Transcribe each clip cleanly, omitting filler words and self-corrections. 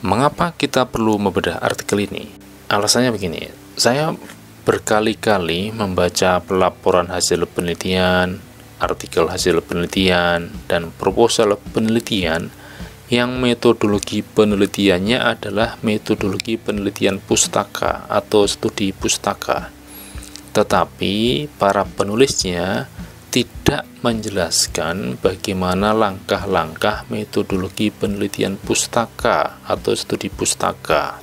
Mengapa kita perlu membedah artikel ini? Alasannya begini, saya berkali-kali membaca laporan hasil penelitian, artikel hasil penelitian, dan proposal penelitian yang metodologi penelitiannya adalah metodologi penelitian pustaka atau studi pustaka. Tetapi para penulisnya tidak menjelaskan bagaimana langkah-langkah metodologi penelitian pustaka atau studi pustaka.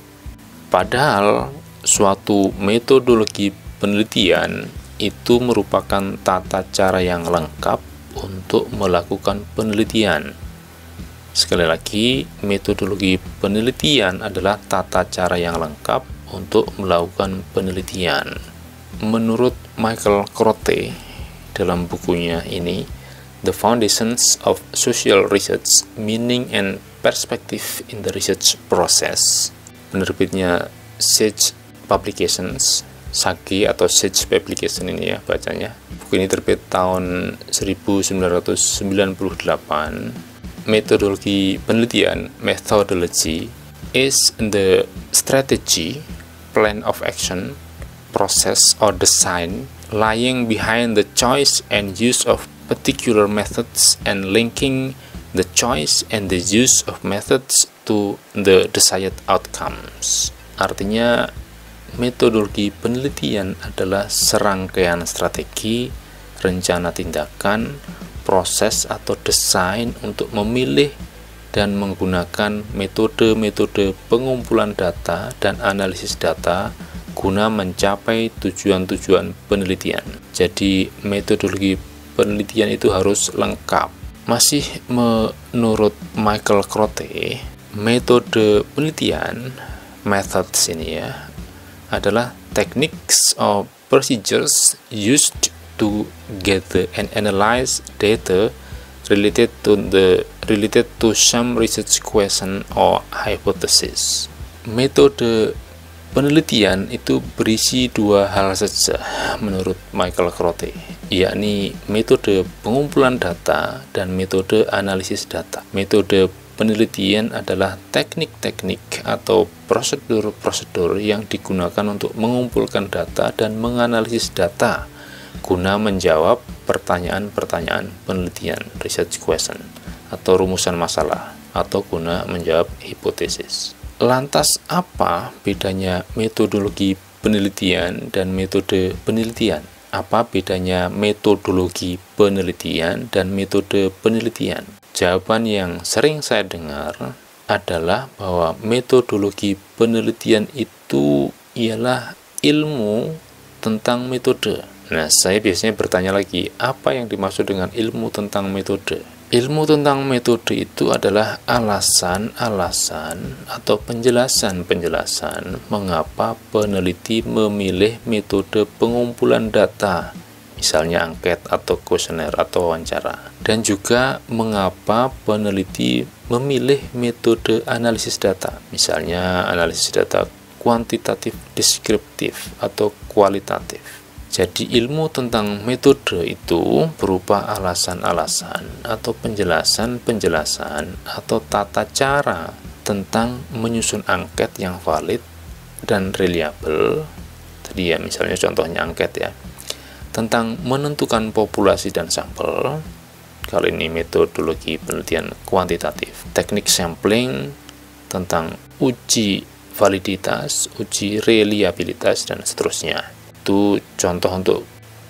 Padahal suatu metodologi penelitian itu merupakan tata cara yang lengkap untuk melakukan penelitian. Sekali lagi, metodologi penelitian adalah tata cara yang lengkap untuk melakukan penelitian. Menurut Michael Krote, dalam bukunya ini, The Foundations of Social Research, Meaning and Perspective in the Research Process, penerbitnya Sage Publications, Sage atau Sage Publication ini ya bacanya. Buku ini terbit tahun 1998. Metodologi penelitian, methodology, is the strategy, plan of action, process or design lying behind the choice and use of particular methods and linking the choice and the use of methods to the desired outcomes. Artinya, metodologi penelitian adalah serangkaian strategi, rencana tindakan, proses atau desain untuk memilih dan menggunakan metode-metode pengumpulan data dan analisis data guna mencapai tujuan-tujuan penelitian. Jadi metodologi penelitian itu harus lengkap. Masih menurut Michael Krote, metode penelitian, methods ini ya, adalah techniques or procedures used to gather and analyze data related to some research question or hypothesis. Metode penelitian itu berisi dua hal saja menurut Michael Krote, yakni metode pengumpulan data dan metode analisis data. Metode penelitian adalah teknik-teknik atau prosedur-prosedur yang digunakan untuk mengumpulkan data dan menganalisis data guna menjawab pertanyaan-pertanyaan penelitian, research question, atau rumusan masalah, atau guna menjawab hipotesis. Lantas apa bedanya metodologi penelitian dan metode penelitian? Apa bedanya metodologi penelitian dan metode penelitian? Jawaban yang sering saya dengar adalah bahwa metodologi penelitian itu ialah ilmu tentang metode. Nah, saya biasanya bertanya lagi, apa yang dimaksud dengan ilmu tentang metode? Ilmu tentang metode itu adalah alasan-alasan atau penjelasan-penjelasan mengapa peneliti memilih metode pengumpulan data, misalnya angket atau kuesioner atau wawancara, dan juga mengapa peneliti memilih metode analisis data, misalnya analisis data kuantitatif, deskriptif, atau kualitatif. Jadi ilmu tentang metode itu berupa alasan-alasan atau penjelasan-penjelasan atau tata cara tentang menyusun angket yang valid dan reliable. Tadi ya misalnya contohnya angket ya. Tentang menentukan populasi dan sampel. Kali ini metodologi penelitian kuantitatif. Teknik sampling, tentang uji validitas, uji reliabilitas, dan seterusnya. Itu contoh untuk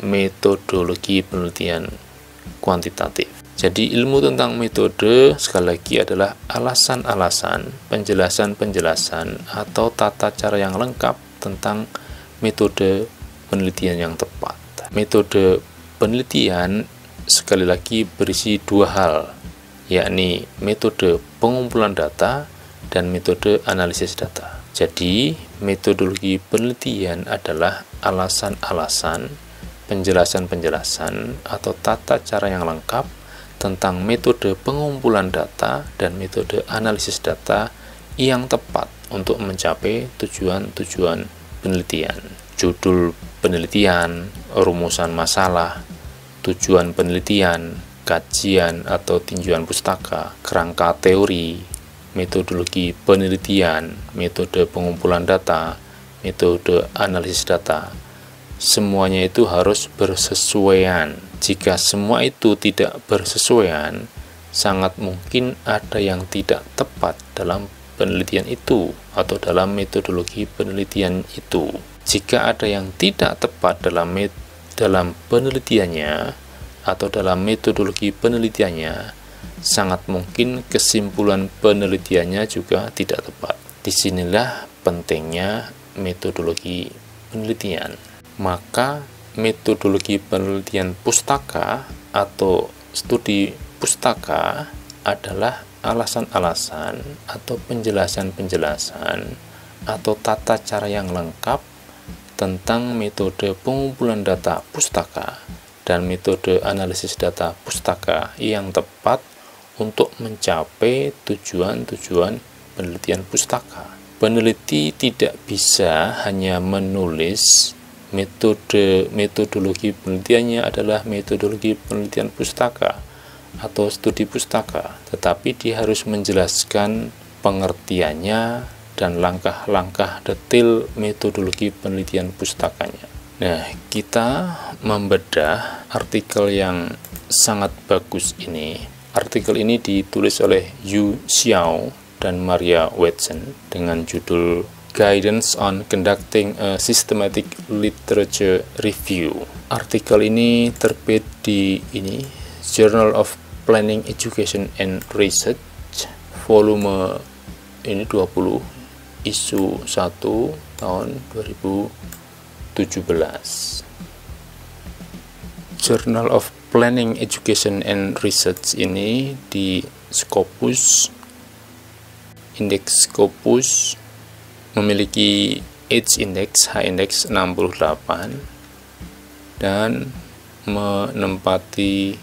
metodologi penelitian kuantitatif. Jadi ilmu tentang metode sekali lagi adalah alasan-alasan, penjelasan-penjelasan atau tata cara yang lengkap tentang metode penelitian yang tepat. Metode penelitian sekali lagi berisi dua hal, yakni metode pengumpulan data dan metode analisis data. Jadi, metodologi penelitian adalah alasan-alasan, penjelasan-penjelasan, atau tata cara yang lengkap tentang metode pengumpulan data dan metode analisis data yang tepat untuk mencapai tujuan-tujuan penelitian. Judul penelitian, rumusan masalah, tujuan penelitian, kajian atau tinjauan pustaka, kerangka teori, metodologi penelitian, metode pengumpulan data, metode analisis data. Semuanya itu harus bersesuaian. Jika semua itu tidak bersesuaian, sangat mungkin ada yang tidak tepat dalam penelitian itu atau dalam metodologi penelitian itu. Jika ada yang tidak tepat dalam penelitiannya atau dalam metodologi penelitiannya, sangat mungkin kesimpulan penelitiannya juga tidak tepat. Disinilah pentingnya metodologi penelitian. Maka metodologi penelitian pustaka atau studi pustaka adalah alasan-alasan atau penjelasan-penjelasan atau tata cara yang lengkap tentang metode pengumpulan data pustaka dan metode analisis data pustaka yang tepat untuk mencapai tujuan-tujuan penelitian pustaka. Peneliti tidak bisa hanya menulis metodologi penelitiannya adalah metodologi penelitian pustaka atau studi pustaka, tetapi dia harus menjelaskan pengertiannya dan langkah-langkah detail metodologi penelitian pustakanya. Nah, kita membedah artikel yang sangat bagus ini. Artikel ini ditulis oleh Yu Xiao dan Maria Watson dengan judul Guidance on Conducting a Systematic Literature Review. Artikel ini terbit di Journal of Planning Education and Research, volume 20, isu 1 tahun 2017. Journal of Planning Education and Research ini di Scopus, indeks Scopus memiliki H-index 68 dan menempati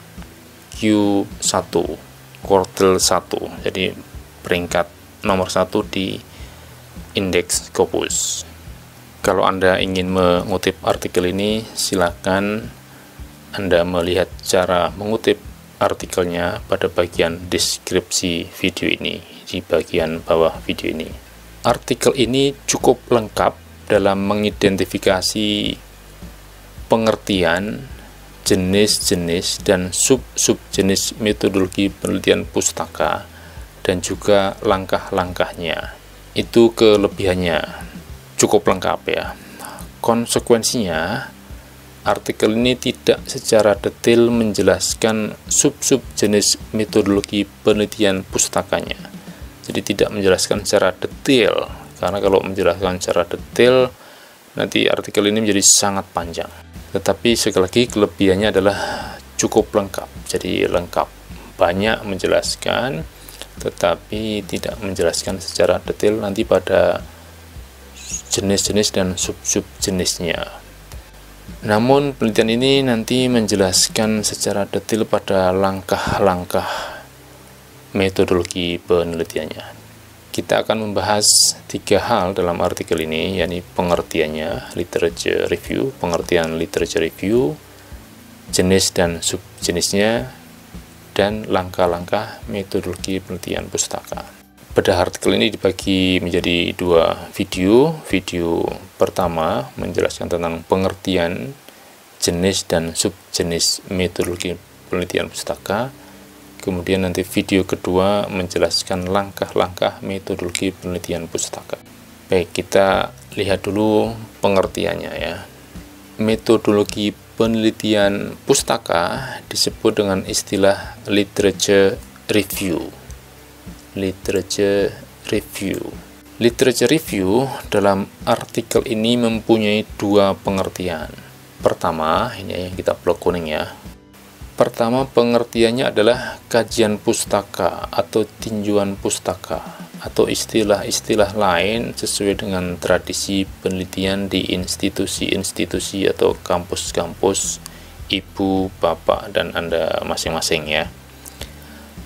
Q1 quartile 1, jadi peringkat nomor 1 di indeks Scopus. Kalau Anda ingin mengutip artikel ini, silakan Anda melihat cara mengutip artikelnya pada bagian deskripsi video ini, di bagian bawah video ini. Artikel ini cukup lengkap dalam mengidentifikasi pengertian, jenis-jenis dan sub-jenis metodologi penelitian pustaka dan juga langkah-langkahnya. Itu kelebihannya, cukup lengkap ya. Konsekuensinya, artikel ini tidak secara detail menjelaskan sub-sub jenis metodologi penelitian pustakanya. Jadi tidak menjelaskan secara detail, karena kalau menjelaskan secara detail nanti artikel ini menjadi sangat panjang. Tetapi sekali lagi kelebihannya adalah cukup lengkap. Jadi lengkap, banyak menjelaskan, tetapi tidak menjelaskan secara detail nanti pada jenis-jenis dan sub-sub jenisnya. Namun penelitian ini nanti menjelaskan secara detail pada langkah-langkah metodologi penelitiannya. Kita akan membahas 3 hal dalam artikel ini, yakni pengertiannya, literature review, pengertian literature review, jenis dan subjenisnya, dan langkah-langkah metodologi penelitian pustaka. Bedah artikel ini dibagi menjadi 2 video. Video pertama menjelaskan tentang pengertian, jenis dan subjenis metodologi penelitian pustaka. Kemudian nanti video kedua menjelaskan langkah-langkah metodologi penelitian pustaka. Baik, kita lihat dulu pengertiannya ya. Metodologi penelitian pustaka disebut dengan istilah literature review. Literature review. Literature review dalam artikel ini mempunyai 2 pengertian. Pertama, ini yang kita blok kuning ya. Pertama, pengertiannya adalah kajian pustaka atau tinjauan pustaka atau istilah-istilah lain sesuai dengan tradisi penelitian di institusi-institusi atau kampus-kampus ibu, bapak, dan Anda masing-masing ya.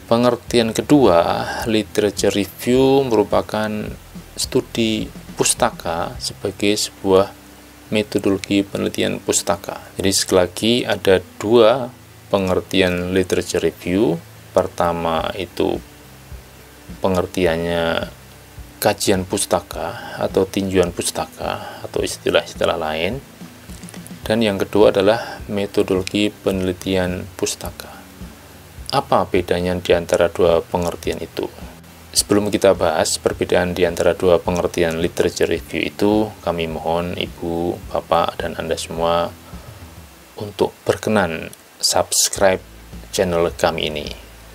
Pengertian kedua, literature review merupakan studi pustaka sebagai sebuah metodologi penelitian pustaka. Jadi sekali lagi ada 2 pengertian literature review. Pertama itu pengertiannya kajian pustaka atau tinjauan pustaka atau istilah-istilah lain. Dan yang kedua adalah metodologi penelitian pustaka. Apa bedanya di antara dua pengertian itu? Sebelum kita bahas perbedaan di antara dua pengertian literature review itu, kami mohon Ibu, Bapak, dan Anda semua untuk berkenan subscribe channel kami ini.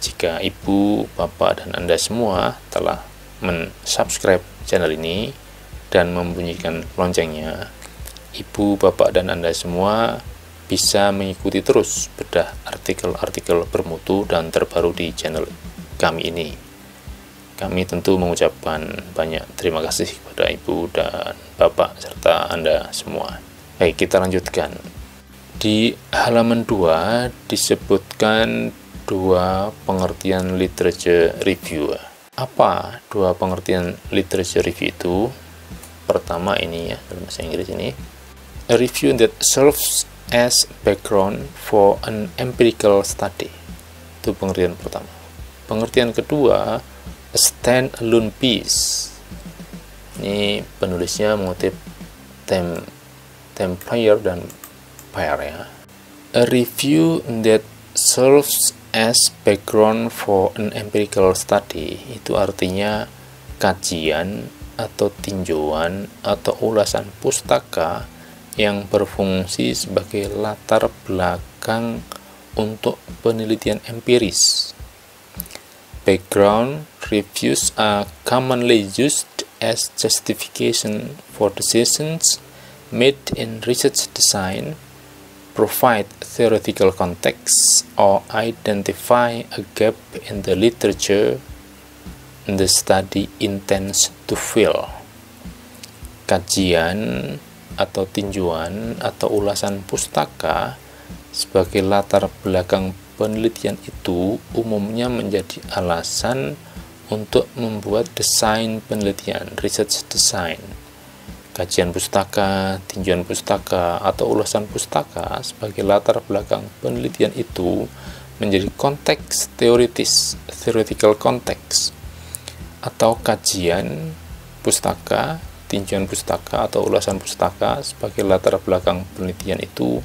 Jika Ibu, Bapak, dan Anda semua telah mensubscribe channel ini dan membunyikan loncengnya, Ibu, Bapak, dan Anda semua bisa mengikuti terus bedah artikel-artikel bermutu dan terbaru di channel kami ini. Kami tentu mengucapkan banyak terima kasih kepada Ibu dan Bapak serta Anda semua. Baik, kita lanjutkan. Di halaman 2 disebutkan dua pengertian literature review. Apa dua pengertian literature review itu? Pertama ini ya, dalam bahasa Inggris ini, a review that serves as background for an empirical study. Itu pengertian pertama. Pengertian kedua, a stand-alone piece. Ini penulisnya mengutip Templyer dan Pear ya. A review that serves as background for an empirical study itu artinya kajian atau tinjauan atau ulasan pustaka yang berfungsi sebagai latar belakang untuk penelitian empiris. Background reviews are commonly used as justification for decisions made in research design, provide theoretical context, or identify a gap in the literature the study intends to fill. Kajian atau tinjauan atau ulasan pustaka sebagai latar belakang penelitian itu umumnya menjadi alasan untuk membuat desain penelitian, research design. Kajian pustaka, tinjauan pustaka, atau ulasan pustaka sebagai latar belakang penelitian itu menjadi konteks teoritis, theoretical context, atau kajian pustaka, tinjauan pustaka atau ulasan pustaka sebagai latar belakang penelitian itu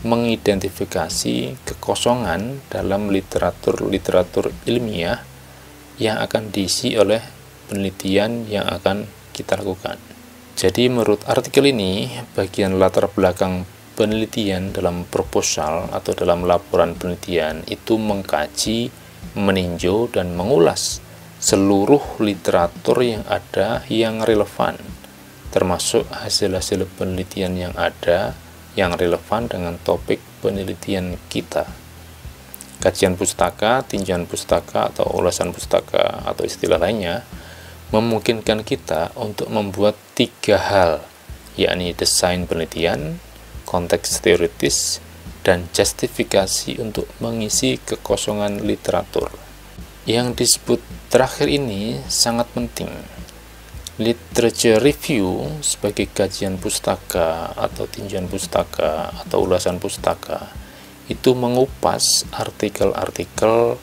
mengidentifikasi kekosongan dalam literatur ilmiah yang akan diisi oleh penelitian yang akan kita lakukan. Jadi menurut artikel ini, bagian latar belakang penelitian dalam proposal atau dalam laporan penelitian itu mengkaji, meninjau, dan mengulas seluruh literatur yang ada yang relevan, termasuk hasil-hasil penelitian yang ada yang relevan dengan topik penelitian kita. Kajian pustaka, tinjauan pustaka, atau ulasan pustaka, atau istilah lainnya, memungkinkan kita untuk membuat 3 hal, yakni desain penelitian, konteks teoritis, dan justifikasi untuk mengisi kekosongan literatur. Yang disebut terakhir ini sangat penting. Literature review sebagai kajian pustaka atau tinjauan pustaka atau ulasan pustaka itu mengupas artikel-artikel,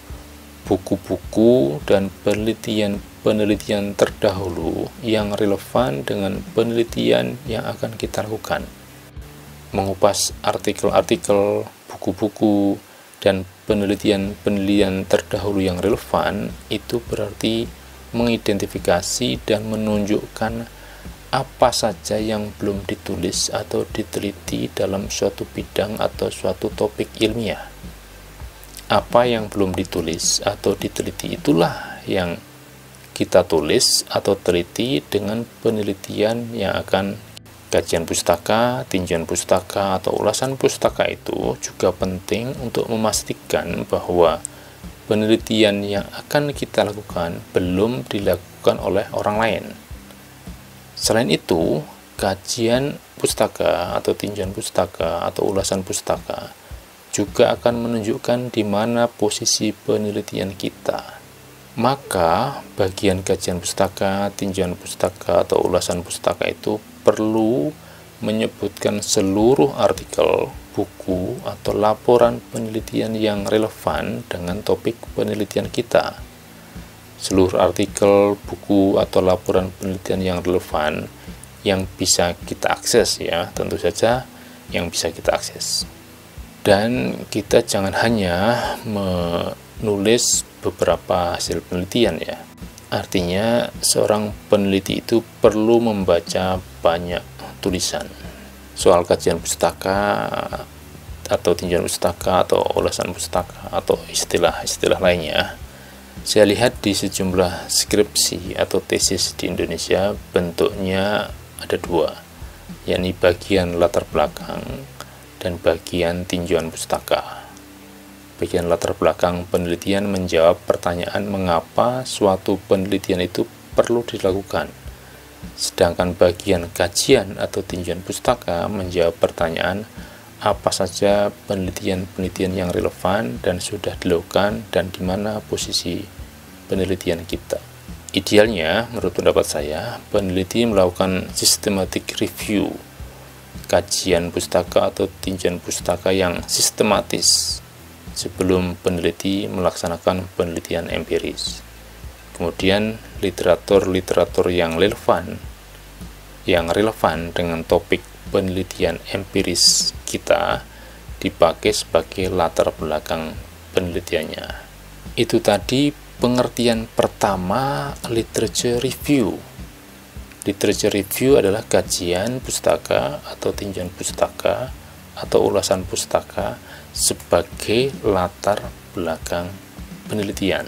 buku-buku, dan penelitian terdahulu yang relevan dengan penelitian yang akan kita lakukan. Mengupas artikel-artikel, buku-buku, dan penelitian terdahulu yang relevan itu berarti mengidentifikasi dan menunjukkan apa saja yang belum ditulis atau diteliti dalam suatu bidang atau suatu topik ilmiah. Apa yang belum ditulis atau diteliti itulah yang kita tulis atau teliti dengan penelitian yang akan kajian pustaka, tinjauan pustaka, atau ulasan pustaka itu juga penting untuk memastikan bahwa penelitian yang akan kita lakukan belum dilakukan oleh orang lain. Selain itu, kajian pustaka atau tinjauan pustaka atau ulasan pustaka juga akan menunjukkan di mana posisi penelitian kita. Maka, bagian kajian pustaka, tinjauan pustaka, atau ulasan pustaka itu perlu menyebutkan seluruh artikel, buku, atau laporan penelitian yang relevan dengan topik penelitian kita. seluruh artikel, buku, atau laporan penelitian yang relevan yang bisa kita akses ya, tentu saja yang bisa kita akses. Dan kita jangan hanya menulis beberapa hasil penelitian ya. Artinya seorang peneliti itu perlu membaca banyak tulisan soal kajian pustaka atau tinjauan pustaka atau ulasan pustaka atau istilah-istilah lainnya. Saya lihat di sejumlah skripsi atau tesis di Indonesia bentuknya ada dua, yakni bagian latar belakang dan bagian tinjauan pustaka. Bagian latar belakang penelitian menjawab pertanyaan mengapa suatu penelitian itu perlu dilakukan. Sedangkan bagian kajian atau tinjauan pustaka menjawab pertanyaan apa saja penelitian-penelitian yang relevan dan sudah dilakukan dan di mana posisi penelitian kita. Idealnya, menurut pendapat saya, peneliti melakukan systematic review kajian pustaka atau tinjauan pustaka yang sistematis sebelum peneliti melaksanakan penelitian empiris. Kemudian literatur-literatur yang relevan dengan topik penelitian empiris kita dipakai sebagai latar belakang penelitiannya. Itu tadi pengertian pertama literature review. Literature review adalah kajian pustaka atau tinjauan pustaka atau ulasan pustaka sebagai latar belakang penelitian.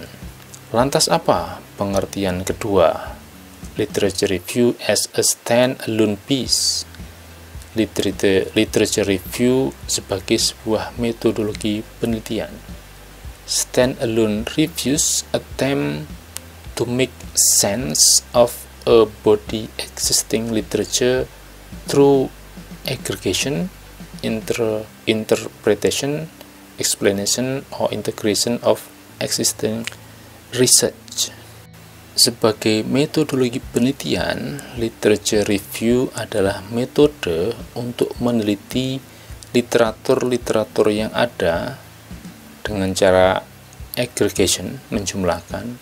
Lantas apa pengertian kedua? Literature review as a stand-alone piece. Literature review sebagai sebuah metodologi penelitian. Stand-alone reviews attempt to make sense of a body existing literature through aggregation, interpretation, explanation, or integration of existing research. Sebagai metodologi penelitian, literature review adalah metode untuk meneliti literatur-literatur yang ada dengan cara aggregation, menjumlahkan,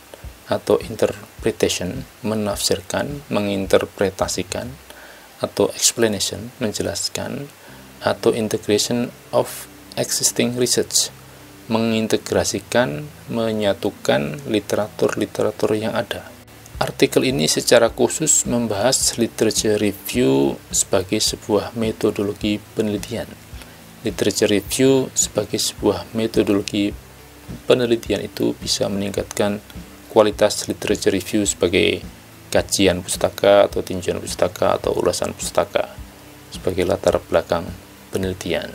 atau interpretation, menafsirkan, menginterpretasikan, atau explanation, menjelaskan, atau integration of existing research, mengintegrasikan, menyatukan literatur-literatur yang ada. Artikel ini secara khusus membahas literature review sebagai sebuah metodologi penelitian. Literature review sebagai sebuah metodologi penelitian itu bisa meningkatkan kualitas literature review sebagai kajian pustaka atau tinjauan pustaka atau ulasan pustaka sebagai latar belakang penelitian.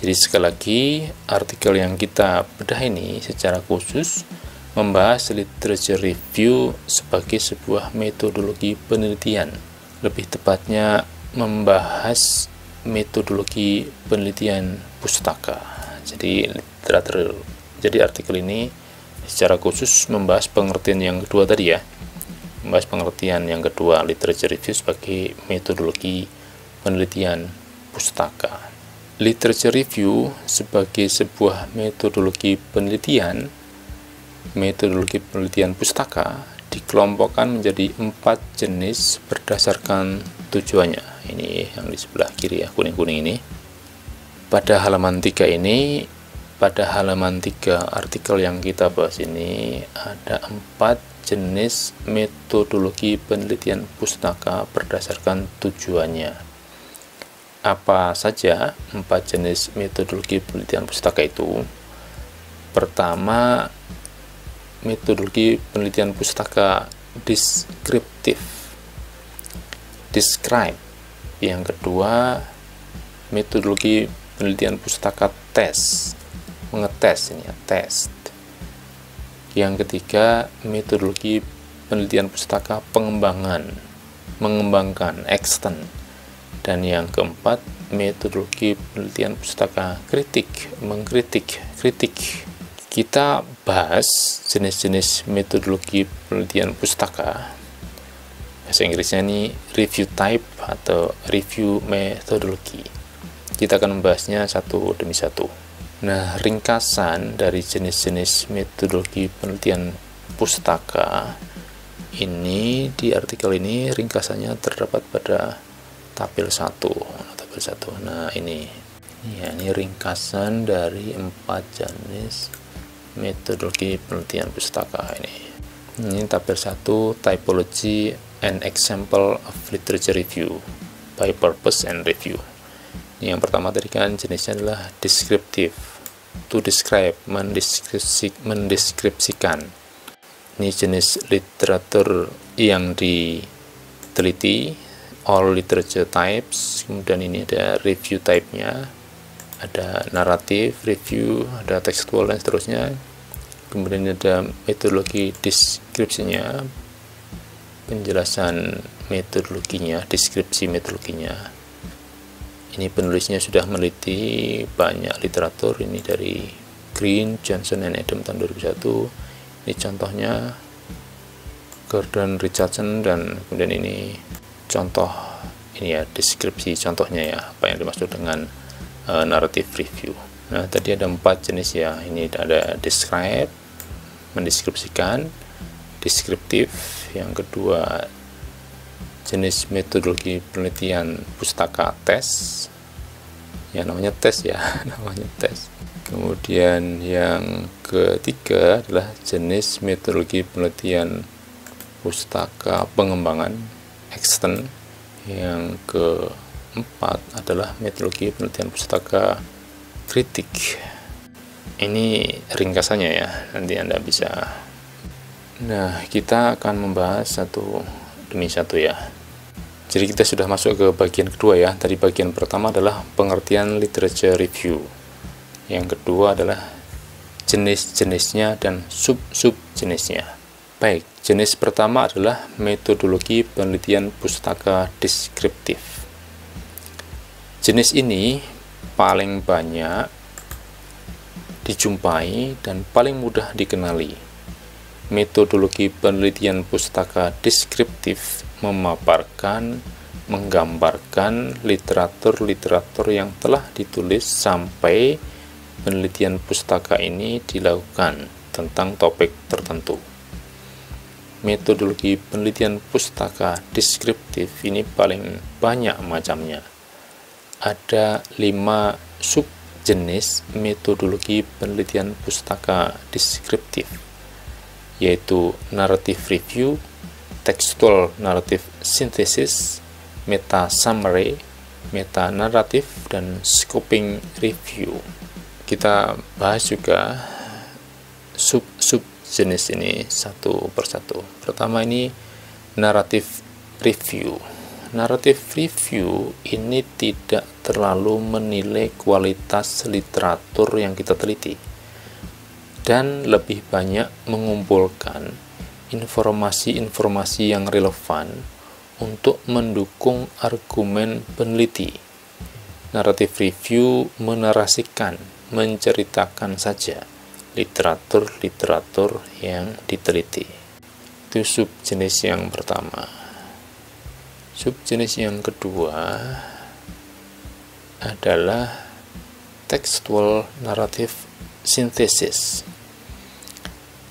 Jadi sekali lagi, artikel yang kita bedah ini secara khusus membahas literature review sebagai sebuah metodologi penelitian. Lebih tepatnya membahas metodologi penelitian pustaka. Jadi artikel ini secara khusus membahas pengertian yang kedua tadi ya. Membahas pengertian yang kedua, literature review sebagai metodologi penelitian pustaka. Literature review sebagai sebuah metodologi penelitian pustaka dikelompokkan menjadi 4 jenis berdasarkan tujuannya. Ini yang di sebelah kiri ya, kuning-kuning ini. Pada halaman 3 artikel yang kita bahas ini ada 4 jenis metodologi penelitian pustaka berdasarkan tujuannya. Apa saja 4 jenis metodologi penelitian pustaka itu? Pertama, metodologi penelitian pustaka deskriptif, describe. Yang kedua, metodologi penelitian pustaka tes, mengetes ini ya, test. Yang ketiga, metodologi penelitian pustaka mengembangkan, extend. Dan yang keempat, metodologi penelitian pustaka mengkritik. Kita bahas jenis-jenis metodologi penelitian pustaka. Bahasa Inggrisnya ini review type atau review methodology. Kita akan membahasnya satu demi satu. Nah, ringkasan dari jenis-jenis metodologi penelitian pustaka. Ini di artikel ini ringkasannya terdapat pada tabel 1. Nah, ini ringkasan dari 4 jenis metodologi penelitian pustaka ini. Ini tabel 1, typology and example of literature review by purpose and review. Ini yang pertama tadi kan jenisnya adalah descriptive, to describe, mendeskripsikan. Ini jenis literatur yang diteliti, all literature types. Kemudian ini ada review type-nya, ada naratif, review, ada tekstual dan seterusnya. Kemudian ada metodologi deskripsinya, penjelasan metodologinya, deskripsi metodologinya. Ini penulisnya sudah meneliti banyak literatur, ini dari Green, Johnson, and Adam tahun 2001. Ini contohnya Gordon, Richardson, dan kemudian ini contoh, ini ya deskripsi contohnya ya, apa yang dimaksud dengan narrative review. Nah, tadi ada 4 jenis ya. Ini ada describe, mendeskripsikan, deskriptif. Yang kedua, jenis metodologi penelitian pustaka tes. Ya, namanya tes ya, namanya tes. Kemudian yang ketiga adalah jenis metodologi penelitian pustaka pengembangan, extend. Yang keempat adalah metodologi penelitian pustaka kritik. Ini ringkasannya ya, nanti Anda bisa. Nah, kita akan membahas satu demi satu ya. Jadi kita sudah masuk ke bagian kedua ya. Tadi bagian pertama adalah pengertian literature review. Yang kedua adalah jenis-jenisnya dan sub-sub jenisnya. Baik, jenis pertama adalah metodologi penelitian pustaka deskriptif. Jenis ini paling banyak dijumpai dan paling mudah dikenali. Metodologi penelitian pustaka deskriptif memaparkan, menggambarkan literatur-literatur yang telah ditulis sampai penelitian pustaka ini dilakukan tentang topik tertentu. Metodologi penelitian pustaka deskriptif ini paling banyak macamnya. Ada 5 subjenis metodologi penelitian pustaka deskriptif, yaitu narrative review, textual narrative synthesis, meta summary, meta narrative, dan scoping review. Kita bahas juga sub-sub jenis ini satu persatu. Pertama ini narrative review. Narrative review ini tidak terlalu menilai kualitas literatur yang kita teliti, dan lebih banyak mengumpulkan informasi-informasi yang relevan untuk mendukung argumen peneliti. Narrative review menarasikan, menceritakan saja literatur-literatur yang diteliti. Itu subjenis yang pertama. Subjenis yang kedua adalah textual narrative synthesis.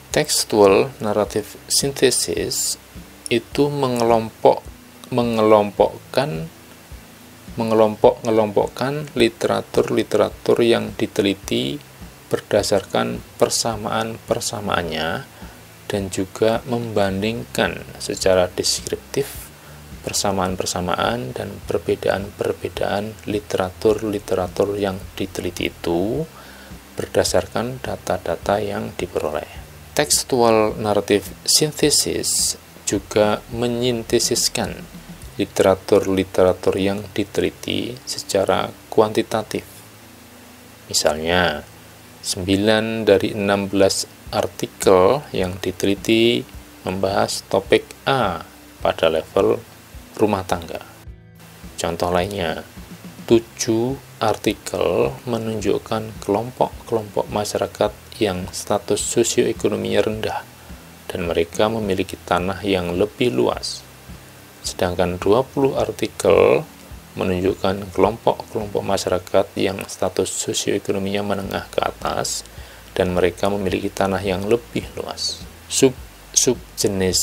Textual narrative synthesis itu mengelompokkan literatur-literatur yang diteliti berdasarkan persamaan-persamaannya dan juga membandingkan secara deskriptif persamaan-persamaan dan perbedaan-perbedaan literatur-literatur yang diteliti itu berdasarkan data-data yang diperoleh. Textual narrative synthesis juga menyintesiskan literatur-literatur yang diteliti secara kuantitatif. Misalnya, 9 dari 16 artikel yang diteliti membahas topik A pada level rumah tangga. Contoh lainnya, 7 artikel menunjukkan kelompok-kelompok masyarakat yang status sosioekonominya rendah dan mereka memiliki tanah yang lebih luas. Sedangkan 20 artikel menunjukkan kelompok-kelompok masyarakat yang status sosioekonominya menengah ke atas dan mereka memiliki tanah yang lebih luas. subjenis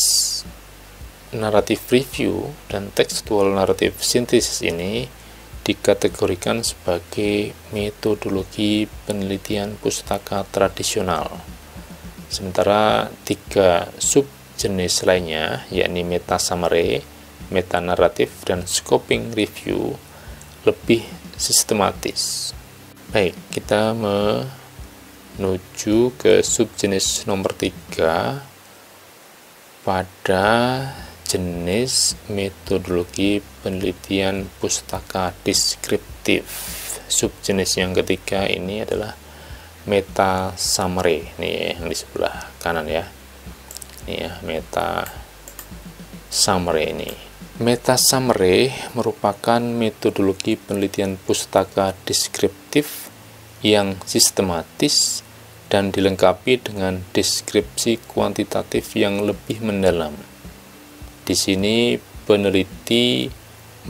narrative review dan textual narrative synthesis ini dikategorikan sebagai metodologi penelitian pustaka tradisional. Sementara 3 subjenis lainnya, yakni meta summary, meta naratif, dan scoping review, lebih sistematis. Baik, kita menuju ke subjenis nomor 3 pada jenis metodologi penelitian pustaka deskriptif. Subjenis yang ketiga ini adalah meta summary. Nih yang di sebelah kanan ya. Ini ya, meta summary ini. Meta summary merupakan metodologi penelitian pustaka deskriptif yang sistematis dan dilengkapi dengan deskripsi kuantitatif yang lebih mendalam. Di sini peneliti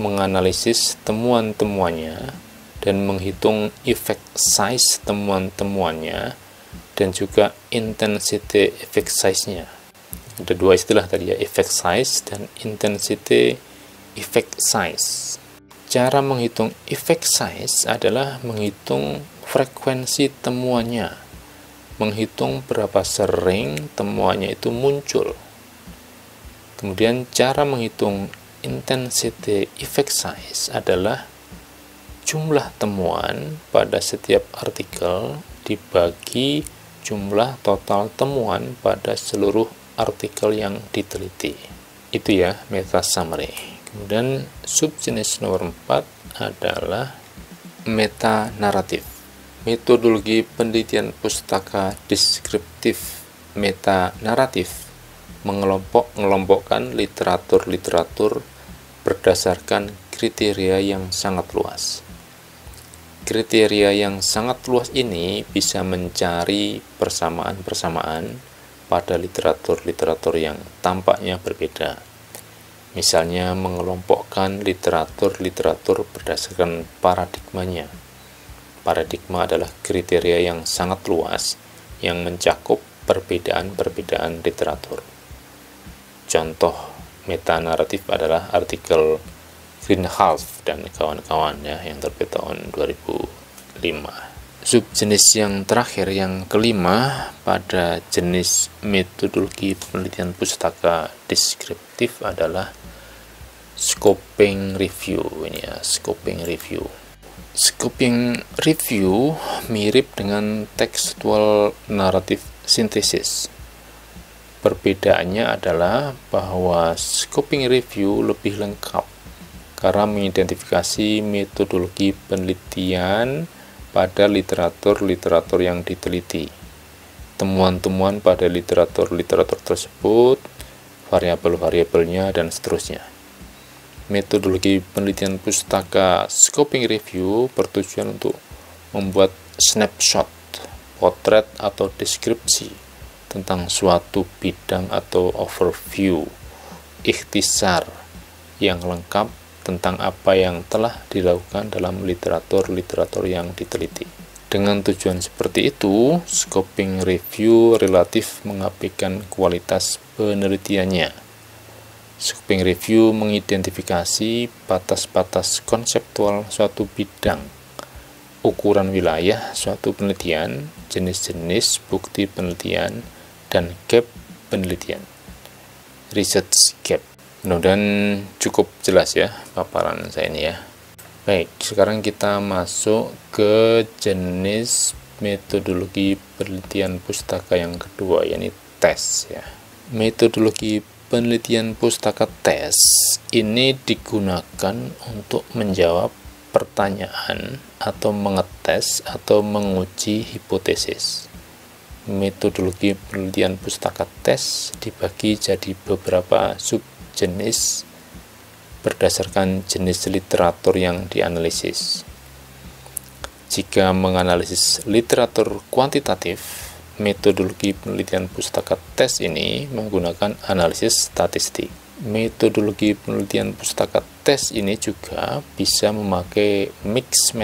menganalisis temuan-temuannya dan menghitung effect size temuan-temuannya dan juga intensity effect size-nya. Ada 2 istilah tadi ya, effect size dan intensity effect size. Cara menghitung effect size adalah menghitung frekuensi temuannya, menghitung berapa sering temuannya itu muncul. Kemudian cara menghitung intensity effect size adalah jumlah temuan pada setiap artikel dibagi jumlah total temuan pada seluruh artikel yang diteliti. Itu ya, meta summary. Kemudian subjenis nomor 4 adalah meta naratif. Metodologi penelitian pustaka deskriptif meta naratif mengelompokkan literatur-literatur berdasarkan kriteria yang sangat luas. Kriteria yang sangat luas ini bisa mencari persamaan-persamaan pada literatur-literatur yang tampaknya berbeda. Misalnya mengelompokkan literatur-literatur berdasarkan paradigmanya. Paradigma adalah kriteria yang sangat luas yang mencakup perbedaan-perbedaan literatur. Contoh meta naratif adalah artikel Greenhalgh dan kawan-kawan ya, yang terbit tahun 2005. Subjenis yang terakhir, yang kelima pada jenis metodologi penelitian pustaka deskriptif adalah scoping review. Ini ya, scoping review. Scoping review mirip dengan textual narrative synthesis. Perbedaannya adalah bahwa scoping review lebih lengkap karena mengidentifikasi metodologi penelitian pada literatur-literatur yang diteliti, temuan-temuan pada literatur-literatur tersebut, variabel-variabelnya, dan seterusnya. Metodologi penelitian pustaka scoping review bertujuan untuk membuat snapshot, potret atau deskripsi tentang suatu bidang atau overview, ikhtisar yang lengkap tentang apa yang telah dilakukan dalam literatur-literatur yang diteliti. Dengan tujuan seperti itu, scoping review relatif mengabaikan kualitas penelitiannya. Scoping review mengidentifikasi batas-batas konseptual suatu bidang, ukuran wilayah suatu penelitian, jenis-jenis bukti penelitian, dan gap penelitian, research gap. Mudah-mudahan cukup jelas ya paparan saya ini ya. Baik, sekarang kita masuk ke jenis metodologi penelitian pustaka yang kedua, yakni tes ya. Metodologi penelitian pustaka tes ini digunakan untuk menjawab pertanyaan atau mengetes atau menguji hipotesis. Metodologi penelitian pustaka tes dibagi jadi beberapa subjenis berdasarkan jenis literatur yang dianalisis. Jika menganalisis literatur kuantitatif, metodologi penelitian pustaka tes ini menggunakan analisis statistik. Metodologi penelitian pustaka tes ini juga bisa memakai mixed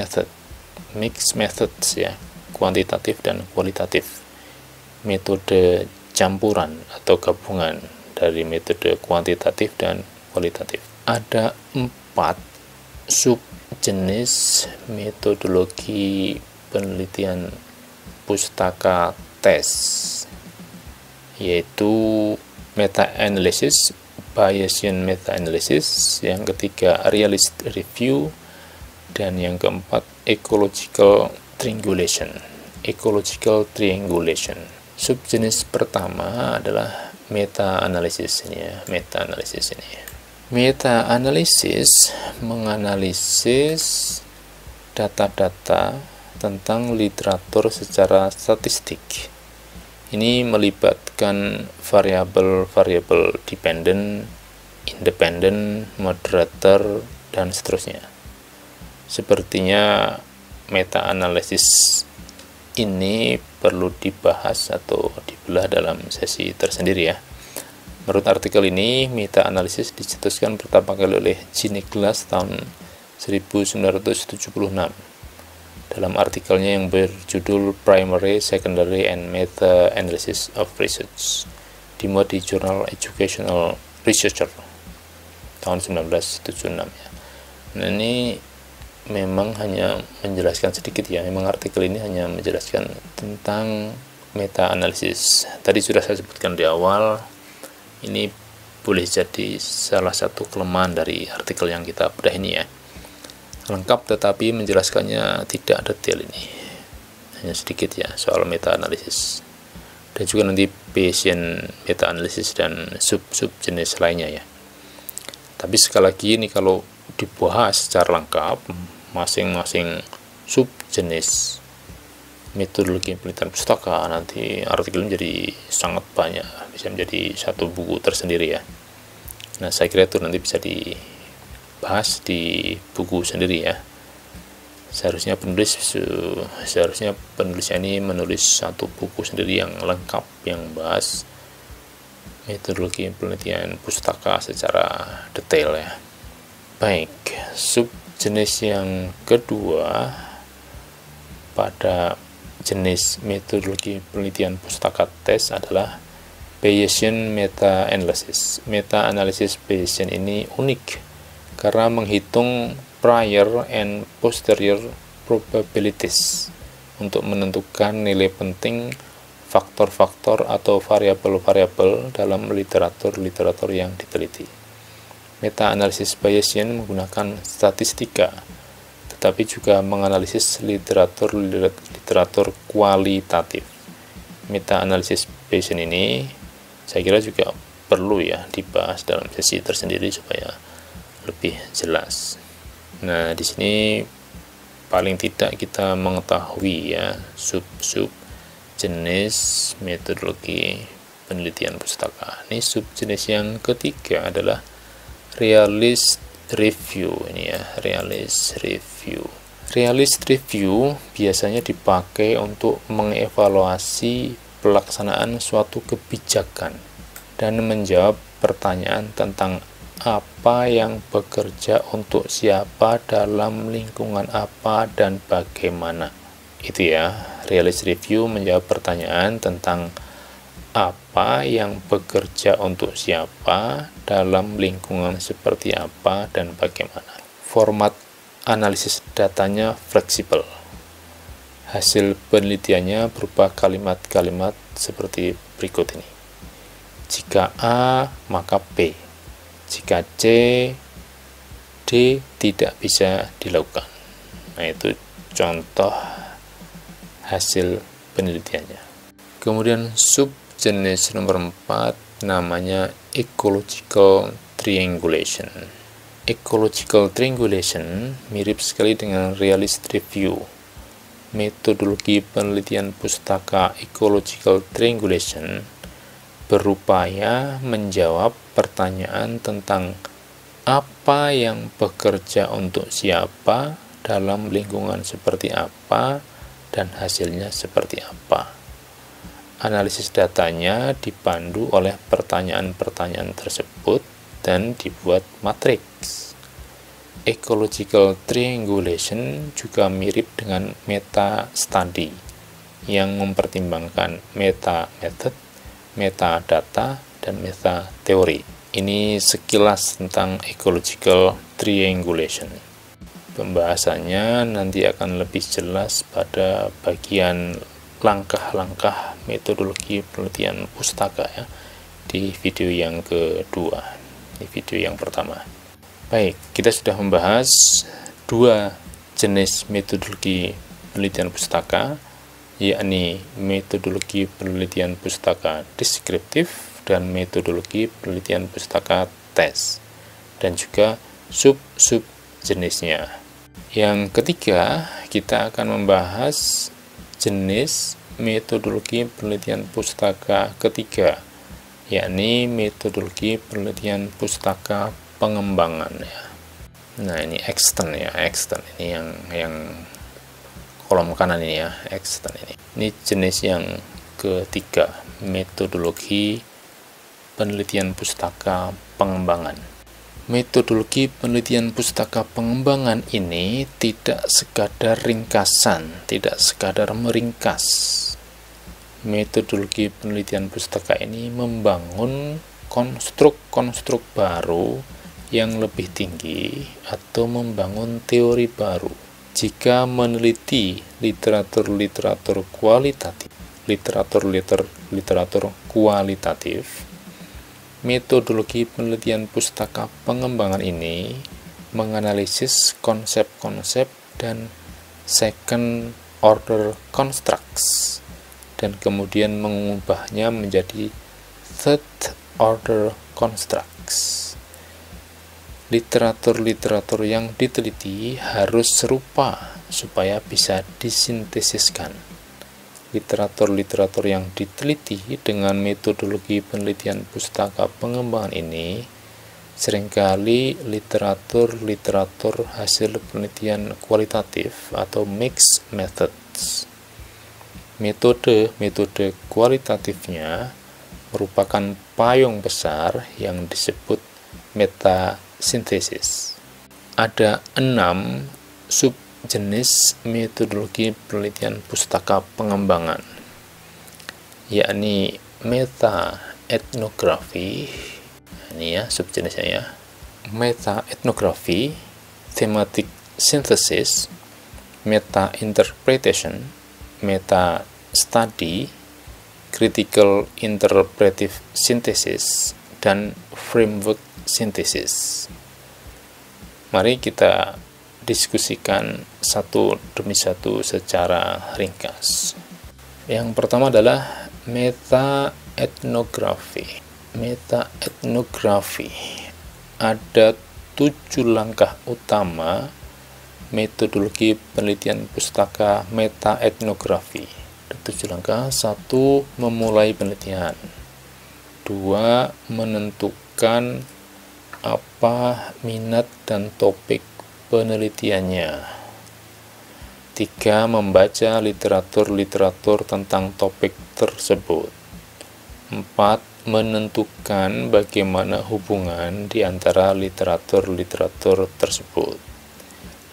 methods ya, kuantitatif dan kualitatif. Metode campuran atau gabungan dari metode kuantitatif dan kualitatif. Ada 4 subjenis metodologi penelitian pustaka tes, yaitu meta-analysis, Bayesian meta-analysis, yang ketiga realist review, dan yang keempat ecological triangulation. Subjenis pertama adalah meta-analysis ini ya, Meta-analysis menganalisis data-data tentang literatur secara statistik. Ini melibatkan variabel-variabel dependent, independent, moderator, dan seterusnya. Sepertinya meta-analisis ini perlu dibahas atau dibelah dalam sesi tersendiri ya. Menurut artikel ini, meta-analisis dicetuskan pertama kali oleh Jean-Nicolas tahun 1976 dalam artikelnya yang berjudul Primary, Secondary, and Meta-Analysis of Research, dimuat di jurnal Educational Researcher tahun 1976 ya. Nah, ini memang hanya menjelaskan sedikit ya, memang artikel ini hanya menjelaskan tentang meta-analisis. Tadi sudah saya sebutkan di awal, ini boleh jadi salah satu kelemahan dari artikel yang kita bedah ini ya. Lengkap tetapi menjelaskannya tidak detail ini, hanya sedikit ya soal meta-analisis. Dan juga nanti Bayesian meta-analisis dan sub-sub jenis lainnya ya. Tapi sekali lagi ini kalau dibahas secara lengkap masing-masing subjenis metodologi penelitian pustaka, nanti artikelnya jadi sangat banyak, bisa menjadi satu buku tersendiri ya. Nah, saya kira itu nanti bisa dibahas di buku sendiri ya. Seharusnya penulisnya ini menulis satu buku sendiri yang lengkap yang bahas metodologi penelitian pustaka secara detail ya. Baik, subjenis yang kedua pada jenis metodologi penelitian pustaka tes adalah Bayesian meta-analysis. Meta-analisis Bayesian ini unik karena menghitung prior and posterior probabilities untuk menentukan nilai penting faktor-faktor atau variabel-variabel dalam literatur yang diteliti. Meta-analisis Bayesian menggunakan statistika, tetapi juga menganalisis literatur kualitatif. Meta-analisis Bayesian ini saya kira juga perlu ya dibahas dalam sesi tersendiri supaya lebih jelas. Nah, di sini paling tidak kita mengetahui ya sub-sub jenis metodologi penelitian pustaka. Ini subjenis yang ketiga adalah realist review ini ya, realist review biasanya dipakai untuk mengevaluasi pelaksanaan suatu kebijakan dan menjawab pertanyaan tentang apa yang bekerja untuk siapa dalam lingkungan apa dan bagaimana. Itu ya, realist review menjawab pertanyaan tentang apa yang bekerja untuk siapa dalam lingkungan seperti apa dan bagaimana. Format analisis datanya fleksibel. Hasil penelitiannya berupa kalimat-kalimat seperti berikut ini. Jika A, maka B. Jika C, D tidak bisa dilakukan. Nah, itu contoh hasil penelitiannya. Kemudian subjenis nomor 4 namanya ecological triangulation. Ecological triangulation mirip sekali dengan realist review. Metodologi penelitian pustaka ecological triangulation berupaya menjawab pertanyaan tentang apa yang bekerja untuk siapa dalam lingkungan seperti apa dan hasilnya seperti apa. Analisis datanya dipandu oleh pertanyaan-pertanyaan tersebut dan dibuat matriks. Ecological triangulation juga mirip dengan meta study yang mempertimbangkan meta method metadata, dan metateori. Ini sekilas tentang ecological triangulation. Pembahasannya nanti akan lebih jelas pada bagian langkah-langkah metodologi penelitian pustaka ya, di video yang kedua, di video yang pertama. Baik, kita sudah membahas dua jenis metodologi penelitian pustaka, yakni metodologi penelitian pustaka deskriptif dan metodologi penelitian pustaka tes, dan juga sub-sub jenisnya. Yang ketiga, kita akan membahas jenis metodologi penelitian pustaka ketiga, yakni metodologi penelitian pustaka pengembangan ya. Nah, ini extend ya, extend ini yang kolom kanan ini ya, extend ini. Ini jenis yang ketiga, metodologi penelitian pustaka pengembangan. Metodologi penelitian pustaka pengembangan ini tidak sekadar ringkasan, tidak sekadar meringkas. Metodologi penelitian pustaka ini membangun konstruk-konstruk baru yang lebih tinggi atau membangun teori baru. Jika meneliti literatur kualitatif, literatur kualitatif, metodologi penelitian pustaka pengembangan ini menganalisis konsep-konsep dan second order constructs dan kemudian mengubahnya menjadi third order constructs. Literatur yang diteliti harus serupa supaya bisa disintesiskan. Literatur yang diteliti dengan metodologi penelitian pustaka pengembangan ini seringkali literatur hasil penelitian kualitatif atau mixed methods. Metode kualitatifnya merupakan payung besar yang disebut metasintesis. Ada 6 subjenis metodologi penelitian pustaka pengembangan, yakni metaetnografi, ini ya subjenisnya ya, metaetnografi, thematic synthesis, meta-interpretation, meta-study, critical interpretive synthesis, dan framework synthesis. Mari kita diskusikan satu demi satu secara ringkas. Yang pertama adalah metaetnografi. Metaetnografi ada 7 langkah utama metodologi penelitian pustaka metaetnografi. Ada 7 langkah. 1. Memulai penelitian. 2. Menentukan apa minat dan topik penelitiannya. 3. Membaca literatur tentang topik tersebut. 4. Menentukan bagaimana hubungan di antara literatur tersebut.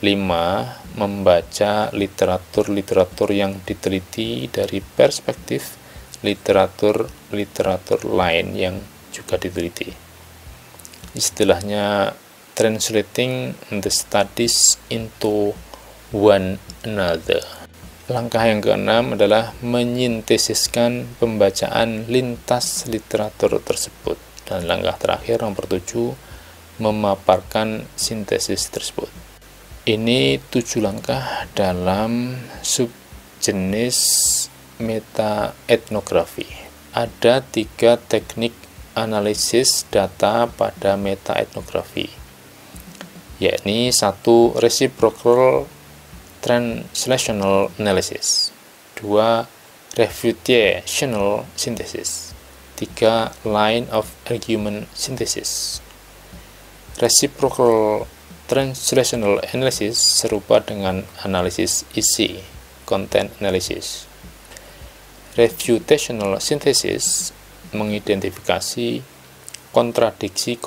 5. Membaca literatur yang diteliti dari perspektif literatur lain yang juga diteliti. Istilahnya translating the studies into one another. Langkah yang keenam adalah menyintesiskan pembacaan lintas literatur tersebut. Dan langkah terakhir nomor 7, memaparkan sintesis tersebut. Ini 7 langkah dalam subjenis metaetnografi. Ada 3 teknik analisis data pada metaetnografi, yakni 1. Reciprocal translational analysis, 2. Refutational synthesis, 3. Line of argument synthesis. Reciprocal translational analysis serupa dengan analisis isi, content analysis. Refutational synthesis mengidentifikasi kontradiksi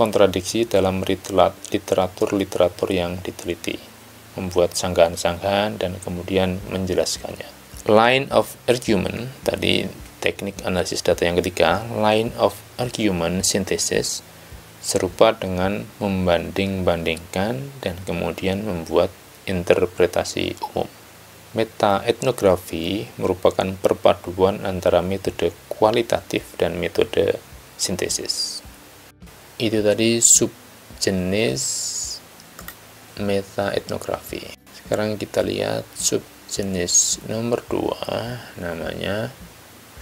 dalam literatur yang diteliti, membuat sanggahan-sanggahan dan kemudian menjelaskannya. Line of argument tadi teknik analisis data yang ketiga, line of argument synthesis, serupa dengan membanding-bandingkan dan kemudian membuat interpretasi umum. Meta-etnografi merupakan perpaduan antara metode kualitatif dan metode sintesis. Itu tadi subjenis meta-etnografi. Sekarang kita lihat subjenis nomor 2, namanya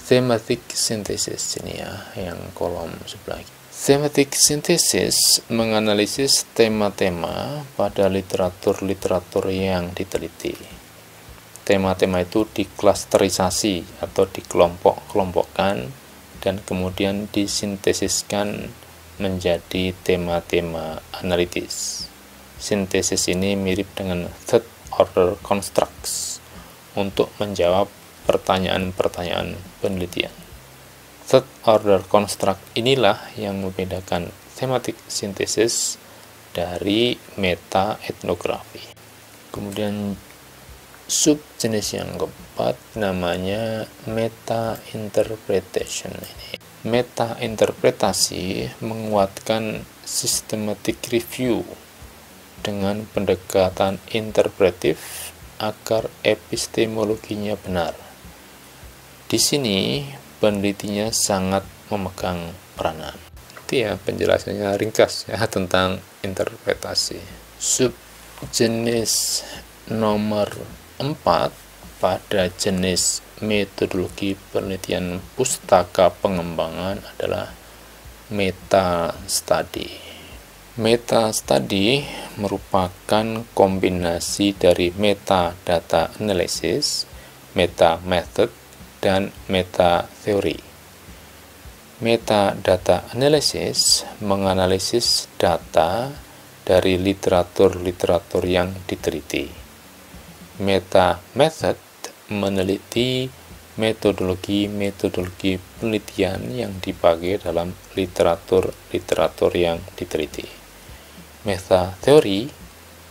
thematic synthesis. Ini ya, yang kolom sebelah. Thematic synthesis menganalisis tema-tema pada literatur-literatur yang diteliti. Tema-tema itu diklasterisasi atau dikelompok-kelompokkan dan kemudian disintesiskan menjadi tema-tema analitis. Sintesis ini mirip dengan third order constructs untuk menjawab pertanyaan-pertanyaan penelitian. Third order construct inilah yang membedakan thematic synthesis dari meta-etnografi. Kemudian subjenis yang keempat namanya meta-interpretation. Meta-interpretasi menguatkan systematic review dengan pendekatan interpretif agar epistemologinya benar. Di sini penelitinya sangat memegang peranan. Itu ya penjelasannya ringkas ya tentang interpretasi. Subjenis nomor 4 pada jenis metodologi penelitian pustaka pengembangan adalah meta study. Meta study merupakan kombinasi dari meta data analysis, meta method, dan meta teori. Meta data analysis menganalisis data dari literatur-literatur yang diteliti. Meta method meneliti metodologi-metodologi penelitian yang dipakai dalam literatur-literatur yang diteliti. Meta teori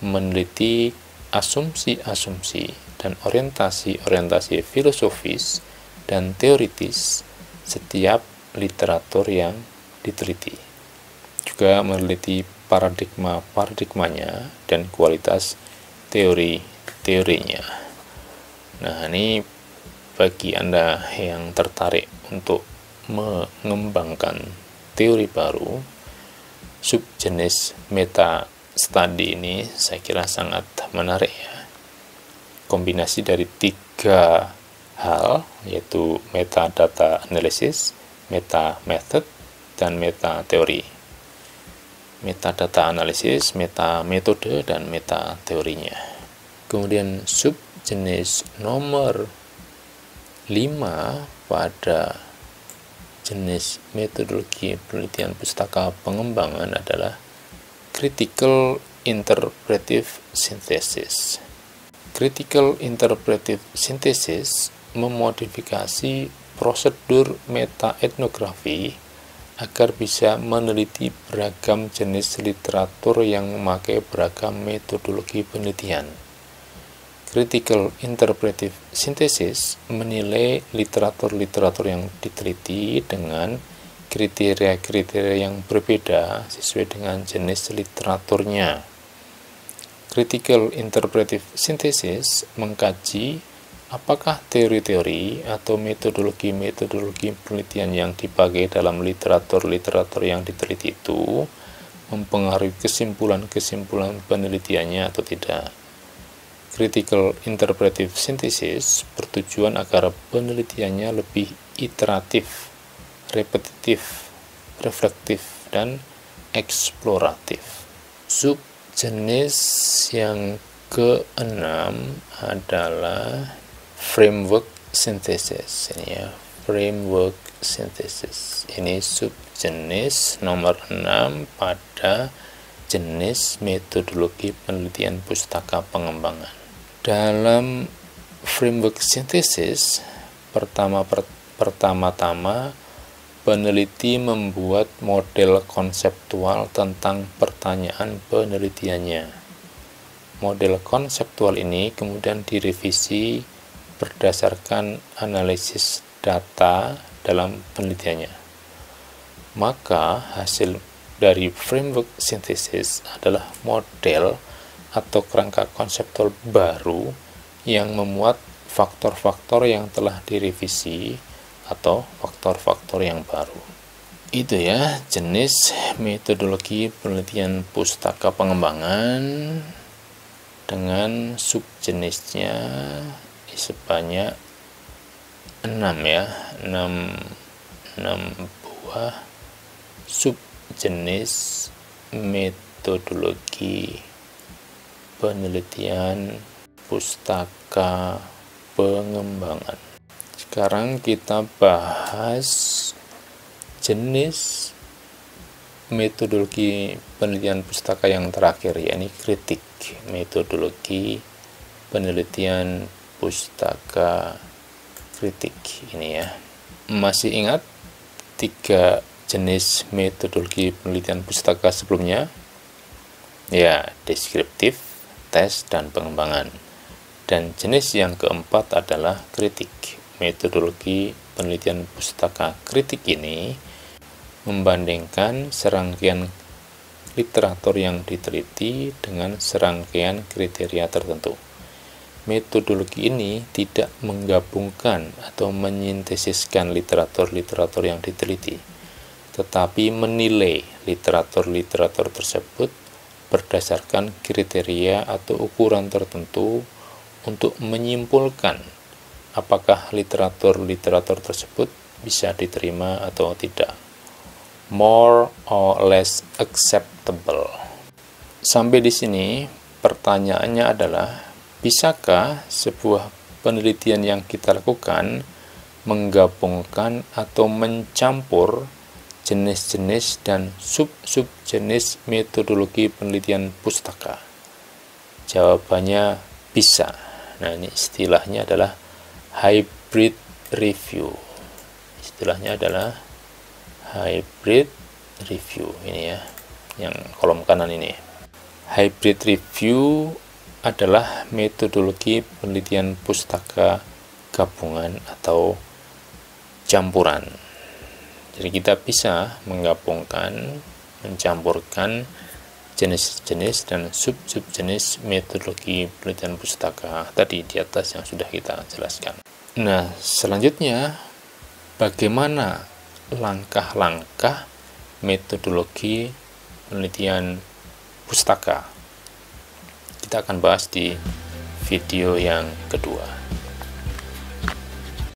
meneliti asumsi-asumsi dan orientasi-orientasi filosofis dan teoritis setiap literatur yang diteliti. Juga meneliti paradigma-paradigmanya dan kualitas teorinya. Nah, ini bagi Anda yang tertarik untuk mengembangkan teori baru, subjenis meta study ini saya kira sangat menarik ya. Kombinasi dari 3 hal, yaitu metadata analysis, meta method, dan meta teori. Metadata analisis, meta metode, dan meta teorinya. Kemudian subjenis nomor 5 pada jenis metodologi penelitian pustaka pengembangan adalah critical interpretive synthesis. Critical interpretive synthesis memodifikasi prosedur meta-etnografi agar bisa meneliti beragam jenis literatur yang memakai beragam metodologi penelitian. Critical interpretive synthesis menilai literatur-literatur yang diteliti dengan kriteria-kriteria yang berbeda sesuai dengan jenis literaturnya. Critical interpretive synthesis mengkaji apakah teori-teori atau metodologi-metodologi penelitian yang dipakai dalam literatur-literatur yang diteliti itu mempengaruhi kesimpulan-kesimpulan penelitiannya atau tidak. Critical interpretive synthesis bertujuan agar penelitiannya lebih iteratif, repetitif, reflektif, dan eksploratif. Subjenis yang keenam adalah framework synthesis. Ini ya, framework synthesis. Ini subjenis nomor 6 pada jenis metodologi penelitian pustaka pengembangan. Dalam framework synthesis, pertama-tama peneliti membuat model konseptual tentang pertanyaan penelitiannya. Model konseptual ini kemudian direvisi berdasarkan analisis data dalam penelitiannya. Maka hasil dari framework synthesis adalah model atau kerangka konseptual baru yang memuat faktor-faktor yang telah direvisi atau faktor-faktor yang baru. Itu ya jenis metodologi penelitian pustaka pengembangan dengan subjenisnya sebanyak 6 ya, 6 buah subjenis metodologi penelitian pustaka pengembangan. Sekarang kita bahas jenis metodologi penelitian pustaka yang terakhir, yakni kritik. Metodologi penelitian pustaka kritik ini ya. Masih ingat 3 jenis metodologi penelitian pustaka sebelumnya? Ya, deskriptif, tes, dan pengembangan. Dan jenis yang keempat adalah kritik. Metodologi penelitian pustaka kritik ini membandingkan serangkaian literatur yang diteliti dengan serangkaian kriteria tertentu. Metodologi ini tidak menggabungkan atau menyintesiskan literatur-literatur yang diteliti, tetapi menilai literatur-literatur tersebut berdasarkan kriteria atau ukuran tertentu untuk menyimpulkan apakah literatur-literatur tersebut bisa diterima atau tidak. More or less acceptable. Sampai di sini, pertanyaannya adalah, bisakah sebuah penelitian yang kita lakukan menggabungkan atau mencampur jenis-jenis dan sub-sub-jenis metodologi penelitian pustaka? Jawabannya bisa. Nah, ini istilahnya adalah hybrid review. Istilahnya adalah hybrid review ini ya, yang kolom kanan ini. Hybrid review adalah metodologi penelitian pustaka gabungan atau campuran. Jadi kita bisa menggabungkan, mencampurkan jenis-jenis dan sub-sub-jenis metodologi penelitian pustaka tadi di atas yang sudah kita jelaskan. Nah, selanjutnya bagaimana langkah-langkah metodologi penelitian pustaka? Kita akan bahas di video yang kedua.